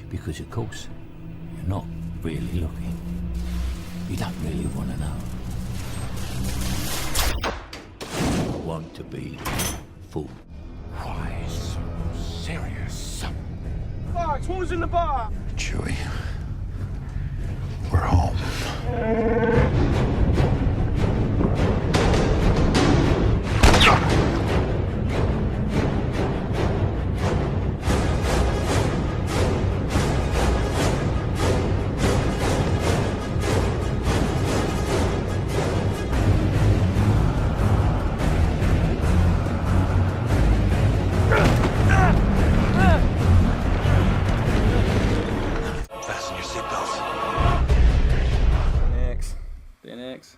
Because, of course, you're not really looking. You don't really want to know. Want to be fooled. Why so serious? Fox, what was in the bar? Chewie, we're home. Fasten your seatbelts. The NX,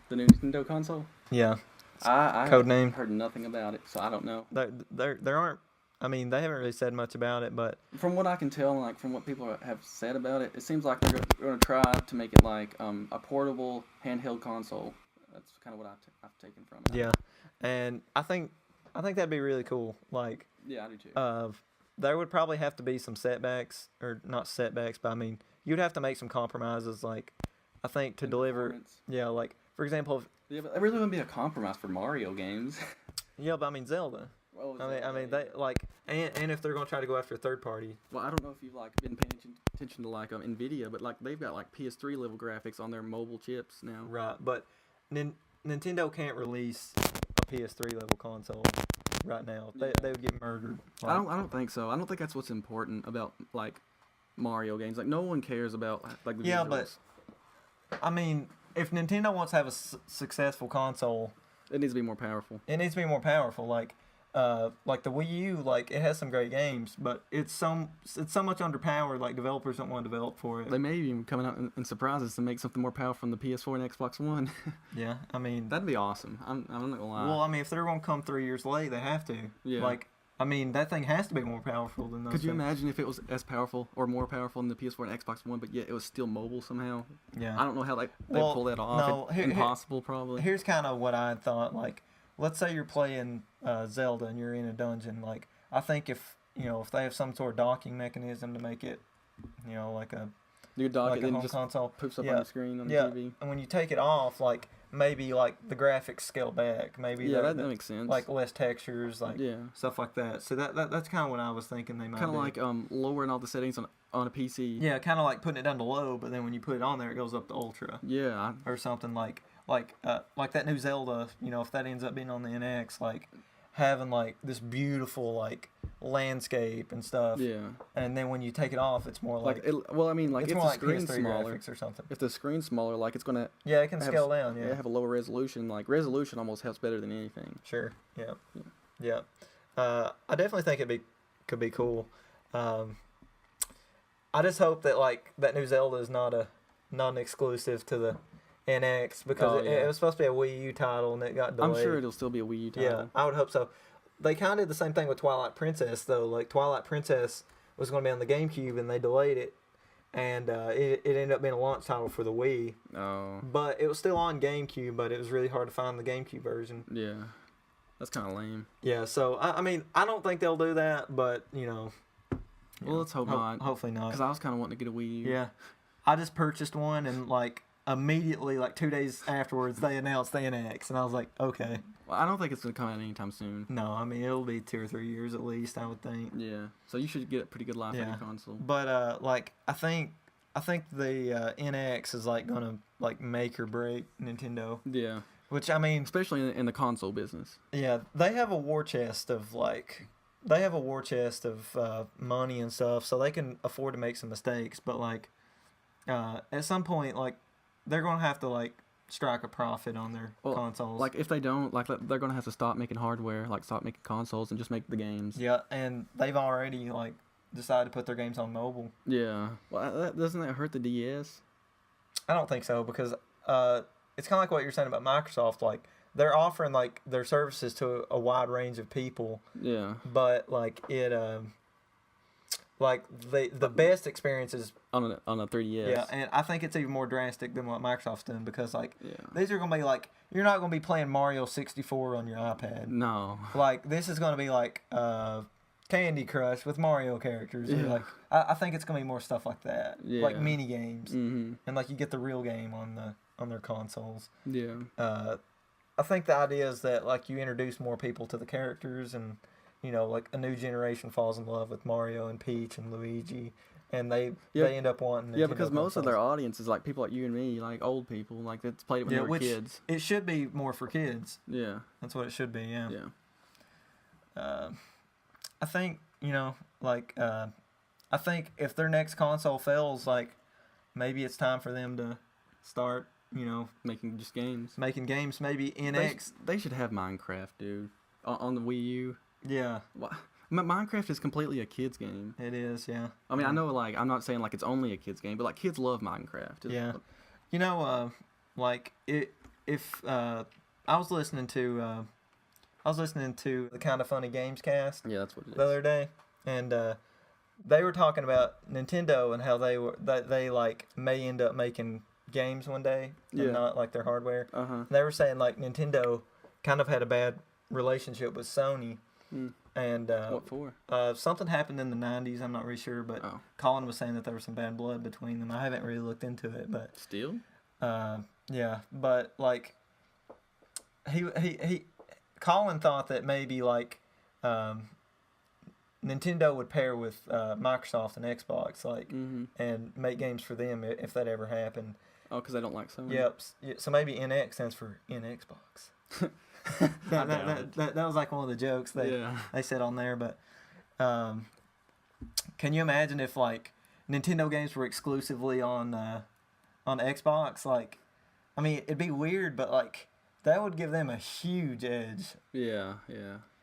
the new Nintendo console. Yeah. I Code name. heard nothing about it, so I don't know. There aren't. I mean, they haven't really said much about it, but From what I can tell, and like from what people have said about it, it seems like they're going to try to make it like a portable handheld console. That's kind of what I've taken from it. yeah, and I think that'd be really cool. Like, Yeah, I do too. there would probably have to be some setbacks, or not setbacks, but I mean, you'd have to make some compromises. Like, I think to In deliver. performance. Yeah, like for example, Yeah, but that really wouldn't be a compromise for Mario games. yeah, but I mean Zelda. Well, I mean they like, and if they're gonna try to go after a third party. Well, I don't know if you've like been paying attention to like Nvidia, but like they've got like PS3 level graphics on their mobile chips now. Right, but Nintendo can't release a PS3 level console right now. They would get murdered. I don't think so. I don't think that's what's important about like Mario games. Like no one cares about like the Yeah, visuals. but I mean, if Nintendo wants to have a successful console, It needs to be more powerful. it needs to be more powerful. Like the Wii U, like it has some great games, but it's so much underpowered. Like developers don't want to develop for it. They may even coming out and surprise us to make something more powerful than the PS4 and Xbox One. Yeah, I mean, That'd be awesome. I'm not gonna lie. well, I mean, if they're gonna come 3 years late, they have to. Yeah. Like, I mean, that thing has to be more powerful than those. Could you things. imagine if it was as powerful or more powerful than the PS4 and Xbox One, but yet it was still mobile somehow? Yeah. I don't know how they Well, pull that off. no, It's impossible, probably. Here's kind of what I thought. Like, let's say you're playing Zelda and you're in a dungeon. Like, I think if they have some sort of docking mechanism to make it, like a Your dock like it a then home just console, poofs up yeah, on the screen on the yeah. TV. And when you take it off, like maybe like the graphics scale back, maybe Yeah, the- that makes sense. like less textures, like Yeah. stuff like that. So that's kind of what I was thinking they might Kind of do. like lowering all the settings on a PC. Yeah, kind of like putting it down to low, but then when you put it on there, it goes up to ultra Yeah. or something like that new Zelda. If that ends up being on the NX, like having like this beautiful like landscape and stuff. Yeah. And then when you take it off, it's more like, Well, I mean, like it's if more the like screen's PS3 smaller, graphics or something. if the screen's smaller, like it's gonna Yeah, it can have scale down. Yeah, have a lower resolution. Like resolution almost helps better than anything. sure. Yeah. I definitely think could be cool. I just hope that like that new Zelda is not an exclusive to the NX because it was supposed to be a Wii U title and it got delayed. I'm sure it'll still be a Wii U title. Yeah, I would hope so. They kind of did the same thing with Twilight Princess though. Like Twilight Princess was going to be on the GameCube and they delayed it, and it ended up being a launch title for the Wii. Oh. But it was still on GameCube, but it was really hard to find the GameCube version. Yeah. That's kind of lame. Yeah, so I mean, I don't think they'll do that, but Well, let's hope not. Hopefully not. Because I was kind of wanting to get a Wii U. Yeah, I just purchased one, and like immediately, like 2 days afterwards, they announced the NX, and I was like, okay. Well, I don't think it's going to come out anytime soon. No, I mean it'll be 2 or 3 years at least, I would think. Yeah. So you should get a pretty good life out of your console. But like I think the NX is like gonna like make or break Nintendo. Yeah. Which I mean, Especially in the console business. yeah, they have a war chest of money and stuff, so they can afford to make some mistakes. But like at some point, like they're gonna have to like strike a profit on their consoles. Like if they don't, like they're going to have to stop making hardware, like stop making consoles and just make the games. Yeah, and they've already like decided to put their games on mobile. Yeah. Well, doesn't that hurt the DS? I don't think so because it's kind of like what you're saying about Microsoft. Like they're offering like their services to a wide range of people. Yeah. But like it, like the best experience is On a 3DS. yeah, and I think it's even more drastic than what Microsoft's doing because like Yeah. these are gonna be like you're not gonna be playing Mario 64 on your iPad. No. Like this is gonna be like Candy Crush with Mario characters. Or Yeah. like I think it's gonna be more stuff like that. Like Yeah. mini games, Mm-hmm. and like you get the real game on their consoles. Yeah. I think the idea is that like you introduce more people to the characters, and you know, like a new generation falls in love with Mario and Peach and Luigi, and they end up wanting. Yeah, Nintendo because most of consoles. their audience is like people like you and me, like old people, like that's played it when they were which kids. it should be more for kids. Yeah. That's what it should be. Yeah. Yeah. I think I think if their next console fails, like maybe it's time for them to start, Making just games. making games. Maybe They, NX. they should have Minecraft, dude, on the Wii U. Yeah, Minecraft is completely a kid's game. it is. Yeah. I mean, I know, like, I'm not saying like it's only a kid's game, but like kids love Minecraft. Yeah. Like if I was listening to the Kind of Funny Games cast Yeah, that's what it is. the other day, and they were talking about Nintendo and how they like may end up making games one day, and Yeah. not like their hardware. Uh-huh. They were saying like Nintendo kind of had a bad relationship with Sony, Hmm. and What for? something happened in the '90s. I'm not really sure, but Oh. Colin was saying that there was some bad blood between them. I haven't really looked into it, but Still? yeah, but like he Colin thought that maybe like Nintendo would pair with Microsoft and Xbox, like, Mm-hmm. and make games for them if that ever happened. Oh, because they don't like Sony. Yep. So maybe NX stands for in Xbox. that was like one of the jokes they said on there. But can you imagine if like Nintendo games were exclusively on Xbox? Like, I mean, it'd be weird, but like that would give them a huge edge. Yeah,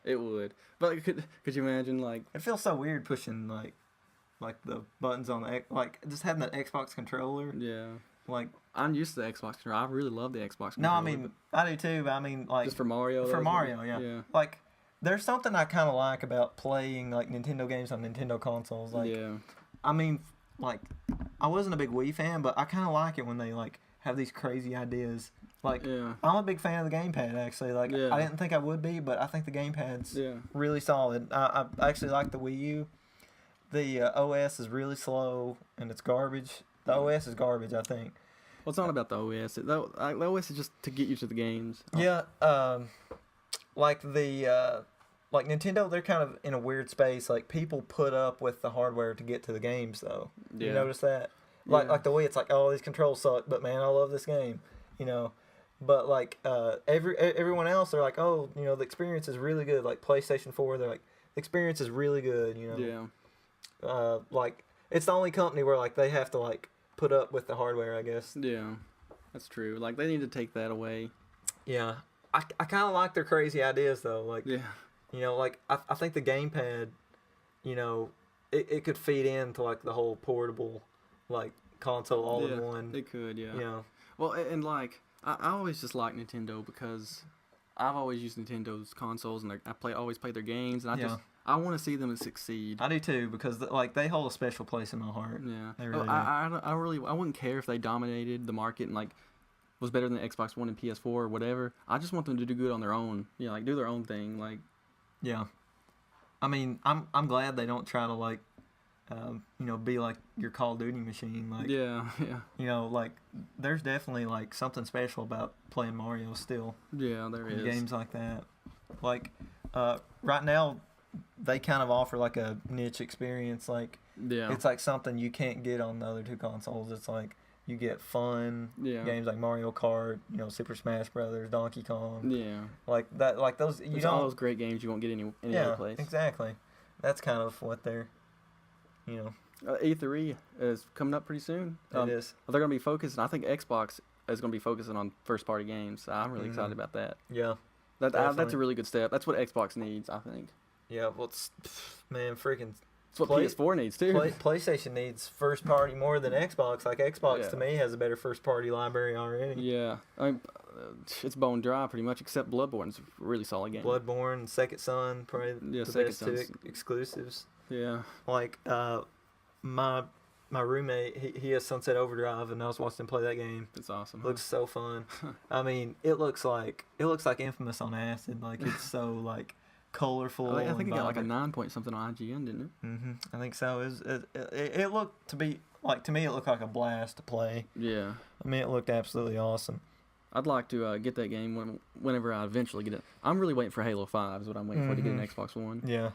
it would. But like, could you imagine like? It feels so weird pushing like the buttons on the like just having that Xbox controller. Yeah. Like, I'm used to the Xbox controller. I really love the Xbox controller. no, I mean I do too. But I mean like just for Mario. for though, Mario, yeah. yeah. Like, there's something I kind of like about playing like Nintendo games on Nintendo consoles. Like, Yeah. I mean, like, I wasn't a big Wii fan, but I kind of like it when they like have these crazy ideas. Like, Yeah. I'm a big fan of the gamepad actually. Like, Yeah. I didn't think I would be, but I think the gamepad's Yeah. really solid. I actually like the Wii U. The OS is really slow and it's garbage. The OS is garbage, I think. Well, it's not about the OS. The OS is just to get you to the games. Yeah, like like Nintendo, they're kind of in a weird space. Like, people put up with the hardware to get to the games, though. Yeah. You notice that? Like, Yeah. like the Wii, it's like, oh, these controls suck, but man, I love this game. But like everyone else, they're like, oh, the experience is really good. Like PlayStation 4, they're like, the experience is really good. Yeah. Like, it's the only company where like they have to like put up with the hardware, I guess. Yeah. That's true. Like they need to take that away. Yeah, I kind of like their crazy ideas though. Like, Yeah. Like I think the gamepad, it could feed into like the whole portable like console all in one. It could. Yeah. Yeah. Well, and like I always just like Nintendo because I've always used Nintendo's consoles and always play their games, and I want to see them succeed. I do too, because like they hold a special place in my heart. Yeah. They really do. I wouldn't care if they dominated the market and like was better than the Xbox One and PS4 or whatever. I just want them to do good on their own. Yeah, like do their own thing. Like. Yeah. I mean, I'm glad they don't try to like, be like your Call of Duty machine. Like, Yeah. like there's definitely like something special about playing Mario still. Yeah, there is. Games like that. Like, right now, they kind of offer like a niche experience. Like, Yeah. it's like something you can't get on the other two consoles. It's like you get fun games like Mario Kart, Super Smash Brothers, Donkey Kong. Yeah. Like that, like those. You It's don't. all those great games you won't get any other place. Exactly. That's kind of what they're. E3 is coming up pretty soon. It is. They're going to be focusing. I think Xbox is going to be focusing on first-party games. So I'm really excited about that. Yeah. That's Definitely. a really good step. That's what Xbox needs, I think. Yeah. Well, man, freaking. It's what PS4 needs too. PlayStation needs first party more than Xbox. Like, Xbox Yeah. to me has a better first party library already. Yeah, I mean, it's bone dry pretty much, except Bloodborne's a really solid game. Bloodborne, Second Son, probably the Second best Son's- two exclusives. Yeah, Like, my roommate, he has Sunset Overdrive, and I was watching him play that game. it's awesome. Looks so fun. I mean, it looks like Infamous on acid. Like, it's so like colorful. I think and it got like a vibrant. 9 point something on IGN, didn't it? Mm-hmm. I think so. It looked to be like, to me, it looked like a blast to play. Yeah. I mean, it looked absolutely awesome. I'd like to get that game whenever I eventually get it. I'm really waiting for Halo 5 is what I'm waiting for to get an Xbox One. Yeah.